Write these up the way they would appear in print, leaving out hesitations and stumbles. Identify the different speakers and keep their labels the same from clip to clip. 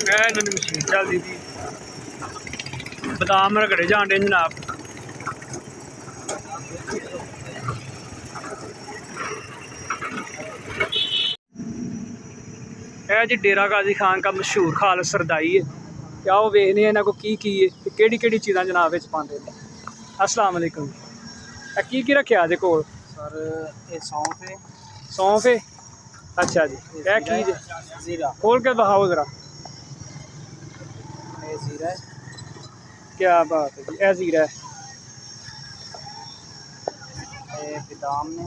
Speaker 1: इन्होंने मशीन चलती थी बदाम रगड़े जान डे जनाब। यह जी डेरा गाजी खान का मशहूर खाल सरदाई है। क्या वो वेखने इन्होंने को की है कि चीज़ा जनाब पाते हैं। अस्सलाम वालेकुम। की रखा जे कोल
Speaker 2: सर ये सौंफ है।
Speaker 1: सौंफ है। अच्छा जी यह की
Speaker 2: जीरा
Speaker 1: खोल के दिखाओ ज़रा।
Speaker 2: ये जीरा है।
Speaker 1: क्या बात है जी यह जीरा है।
Speaker 2: ये बादाम ने।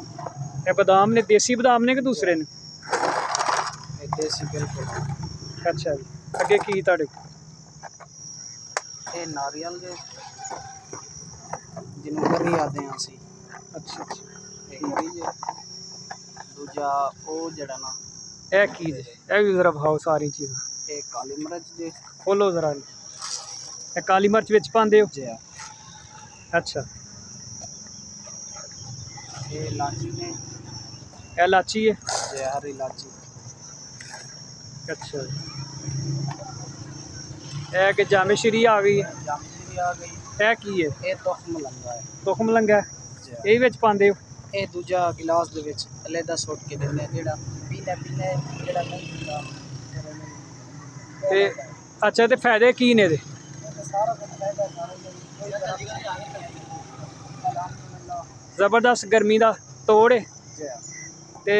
Speaker 1: ये बादाम ने देसी बादाम ने कि दूसरे ने?
Speaker 2: ये देसी बिल्कुल।
Speaker 1: अच्छा जी अगे की तुहाडे
Speaker 2: ये नारियल दे जिन्हों करी आते हैं असी।
Speaker 1: अच्छा अच्छा
Speaker 2: ये करी जे दूजा वो जड़ा ना
Speaker 1: यह की जे यह भी ज़रा भाओ सारी चीज़ां।
Speaker 2: ये काली मिर्च जे
Speaker 1: खोलो ज़रा। यह काली मिर्च विच पांदे हो?
Speaker 2: जे
Speaker 1: अच्छा
Speaker 2: ये इलाची ने।
Speaker 1: यह लाची है।
Speaker 2: जे हरी इलाची।
Speaker 1: अच्छा यह कि जामिश्री आ गई।
Speaker 2: जामश्री आ गई।
Speaker 1: यह की है?
Speaker 2: ये तुख मलंगा है।
Speaker 1: तुख मलंगा
Speaker 2: जे
Speaker 1: ये विच पांदे हो?
Speaker 2: ये दूजा गिलास दे विच अलहदा सुट के दिंदे जेड़ा पीला पीला जेड़ा नहीं पीता।
Speaker 1: ते अच्छा तो फायदे की ने दे?
Speaker 2: सारा कुछ फायदा सारा
Speaker 1: जबरदस्त गर्मी का तोड़ है। ते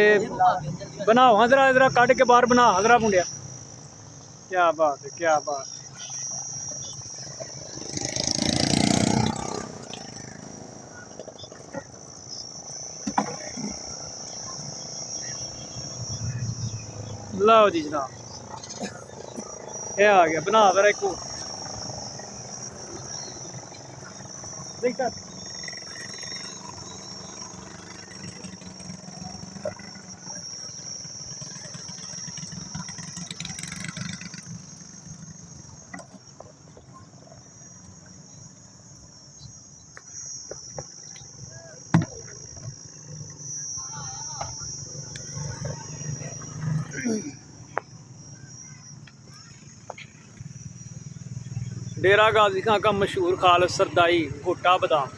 Speaker 1: बनाओ हाँ जरा जरा कढ़ के बाहर बना जरा मुंडिया। क्या बात है क्या बात है। लो जी जनाब यह आ गया बना जरा एक देख डेरा गाजी खां का मशहूर खाल सरदाई भुट्टा बादाम।